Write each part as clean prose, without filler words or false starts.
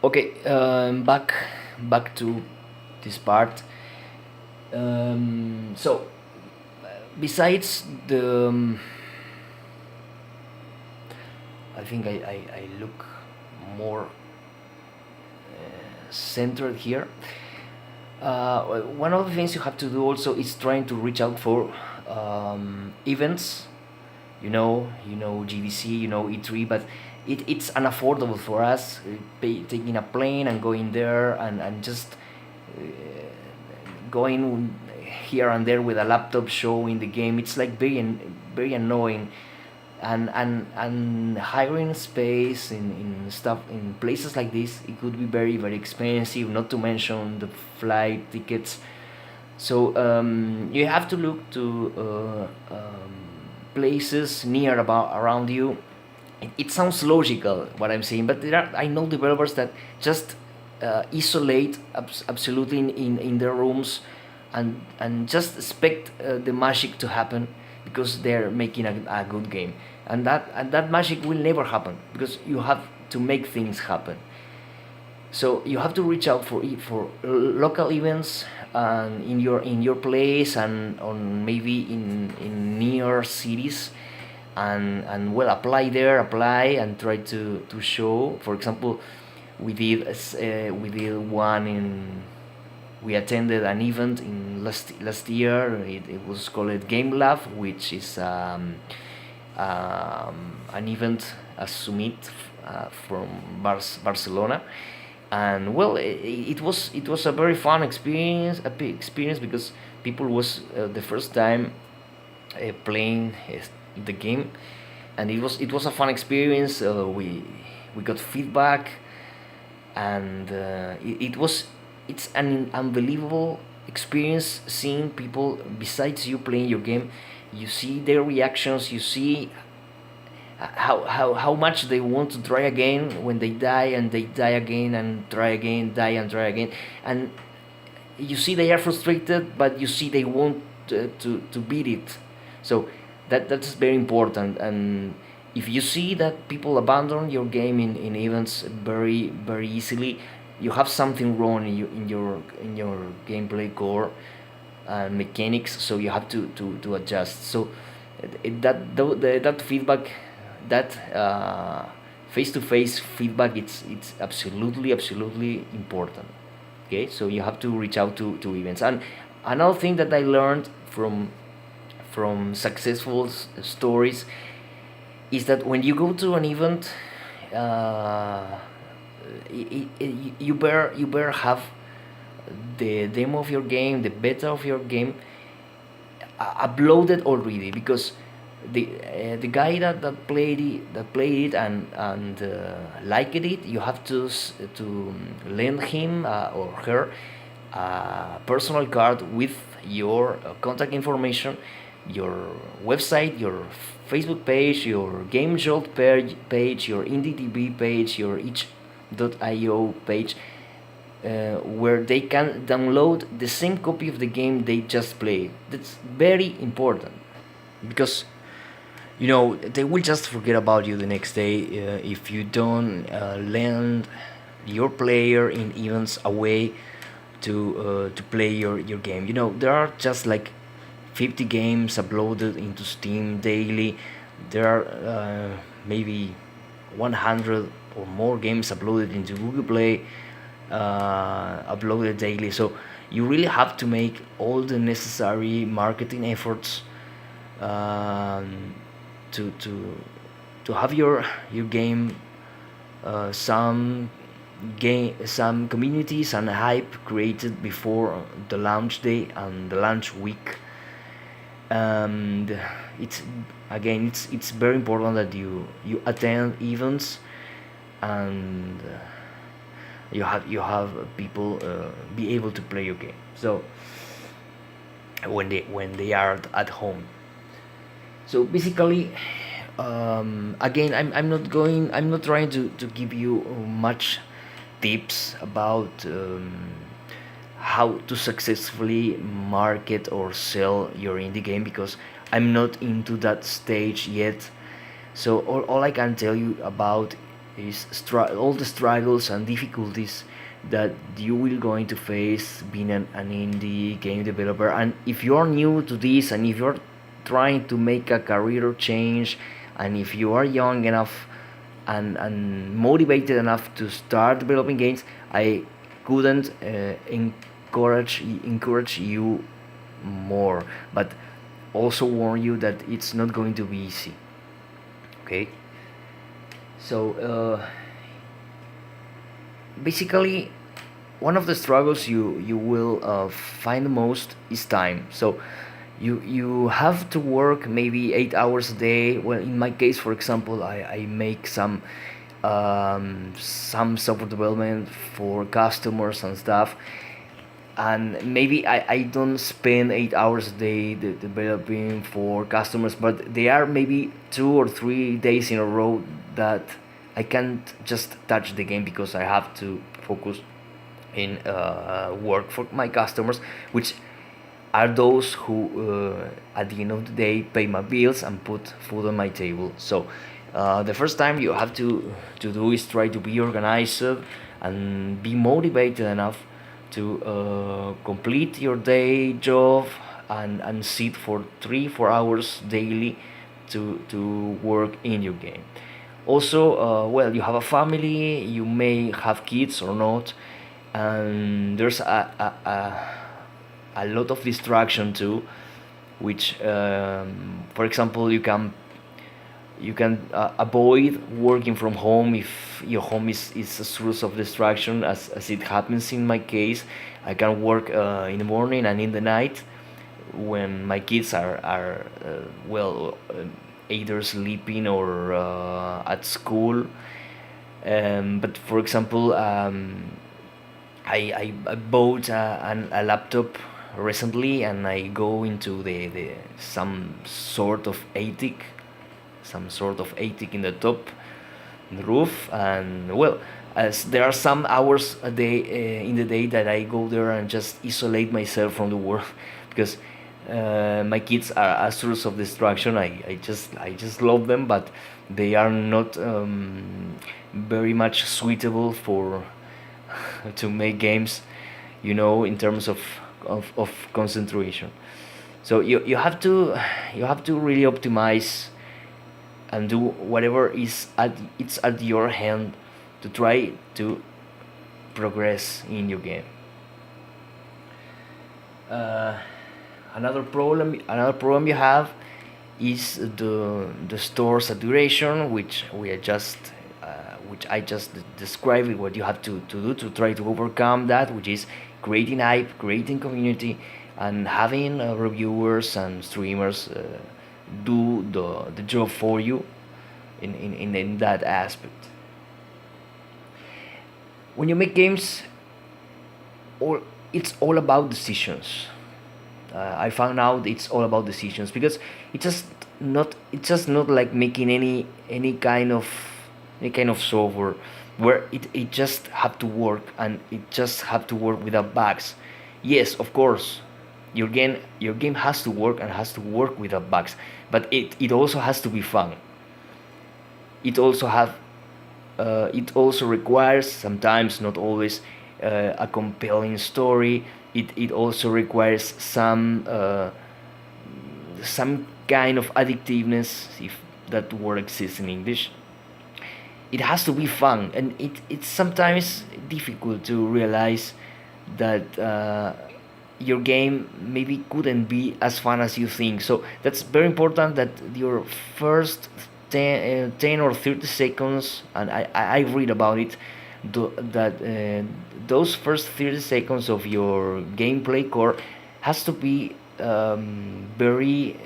Okay, back to this part. So, besides the, I think I look more centered here. One of the things you have to do also is trying to reach out for events. GDC, E3, but it's unaffordable for us. Taking a plane and going there and just uh, going here and there with a laptop showing the game. It's like very annoying, and hiring space in stuff in places like this, it could be very expensive. Not to mention the flight tickets. So you have to look to places near about around you. It sounds logical what I'm saying, but I know developers that just isolate absolutely in their rooms, and just expect the magic to happen because they're making a good game, and that magic will never happen because you have to make things happen. So you have to reach out for local events and in your place and on maybe in near cities, and well, apply and try to show. For example, we did one in we attended an event in last year. It was called Game Lab, which is an event, a summit from Barcelona. And well, it was a very fun experience, a big experience, because people was the first time playing the game, and it was a fun experience. We got feedback, and it's an unbelievable experience seeing people besides you playing your game. You see their reactions, you see how much they want to try again when they die, and they die again and try again, die and try again. And you see they are frustrated, but you see they want to beat it. So that's very important. And if you see that people abandon your game in events very easily, you have something wrong in your gameplay core and mechanics. So you have to adjust. So that feedback, that face-to-face feedback, it's absolutely important. Okay, so you have to reach out to events. And another thing that I learned from successful stories is that when you go to an event, uh, you better have the demo of your game, the beta of your game, uploaded already, because the guy that played it and liked it, you have to lend him or her a personal card with your contact information, your website, your Facebook page, your game jolt page, your IndieDB page, your itch.io page, where they can download the same copy of the game they just played. That's very important, because they will just forget about you the next day if you don't lend your player in events a way to play your game. There are just like 50 games uploaded into Steam daily. There are maybe 100 or more games uploaded into Google Play, uploaded daily. So you really have to make all the necessary marketing efforts, um, to to have your game, some communities and hype created before the launch day and the launch week. And it's again, it's very important that you attend events, and you have people be able to play your game. So when they are at home. So basically, again, I'm not trying to give you much tips about how to successfully market or sell your indie game, because I'm not into that stage yet. So all I can tell you about is all the struggles and difficulties that you will going to face being an indie game developer. And if you're new to this, and if you're trying to make a career change, and if you are young enough and motivated enough to start developing games, I couldn't encourage you more, but also warn you that it's not going to be easy. Okay, so basically, one of the struggles you will find the most is time. So you have to work maybe 8 hours a day. Well, in my case, for example, I make some software development for customers and stuff, and maybe I don't spend 8 hours a day developing for customers, but there are maybe 2 or 3 days in a row that I can't just touch the game because I have to focus in work for my customers, which are those who at the end of the day pay my bills and put food on my table. So the first time you have to do is try to be organized and be motivated enough to complete your day job and sit for 3 4 hours daily to work in your game. Also, well, you have a family, you may have kids or not, and there's a lot of distraction too, which for example, you can avoid working from home if your home is a source of distraction, as it happens in my case. I can work in the morning and in the night when my kids are well, either sleeping or at school. But for example, I bought a laptop recently, and I go into the some sort of attic in the top, in the roof, and well, as there are some hours a day in the day that I go there and just isolate myself from the world because my kids are a source of distraction. I just love them, but they are not very much suitable for to make games, in terms of concentration. So you have to really optimize and do whatever it's at your hand to try to progress in your game. Uh, another problem you have is the store saturation, which I just described, what you have to do to try to overcome that, which is creating hype, creating community, and having reviewers and streamers do the job for you in that aspect. When you make games, all it's all about decisions. I found out it's all about decisions because it's just not like making any kind of software where it just have to work, and it just have to work without bugs. Yes, of course, your game has to work and has to work without bugs, but it also has to be fun. It also requires, sometimes, not always, a compelling story. It also requires some kind of addictiveness, if that word exists in English. It has to be fun, and it's sometimes difficult to realize that your game maybe couldn't be as fun as you think. So that's very important, that your first 10 or 30 seconds, and I read about it, that those first 30 seconds of your gameplay core has to be very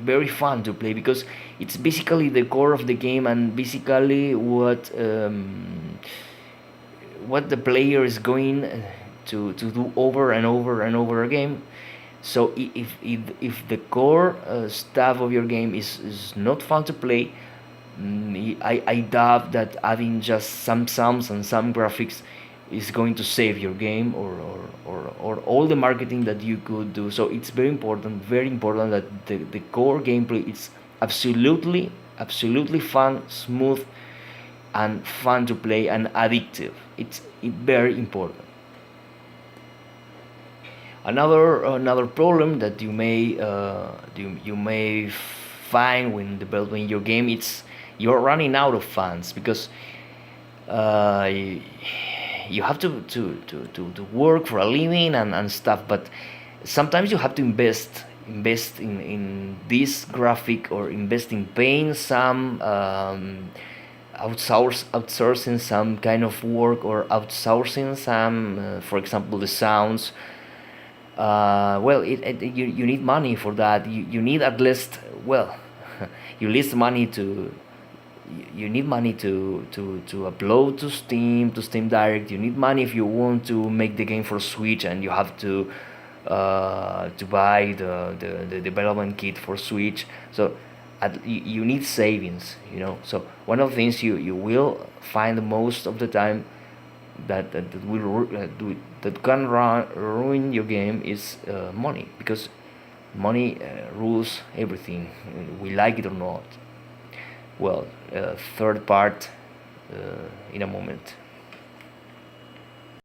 very fun to play, because it's basically the core of the game, and basically what the player is going to do over and over and over again. So if the core stuff of your game is not fun to play, I doubt that adding just some sounds and some graphics is going to save your game, or all the marketing that you could do. So it's very important that the core gameplay is absolutely fun, smooth, and fun to play and addictive. It's very important. Another problem that you may find when developing your game, it's you're running out of funds because uh, you, you have to work for a living and stuff, but sometimes you have to invest in this graphic, or invest in paying some outsourcing some kind of work, or outsourcing some, for example, the sounds. Well, you need money for that. You need at least, well, you list money to you need money to upload to Steam Direct. You need money if you want to make the game for Switch, and you have to buy the development kit for Switch. So you need savings, you know. So one of the things you will find most of the time that can ruin your game is money, because money rules everything, we like it or not. Well, third part in a moment.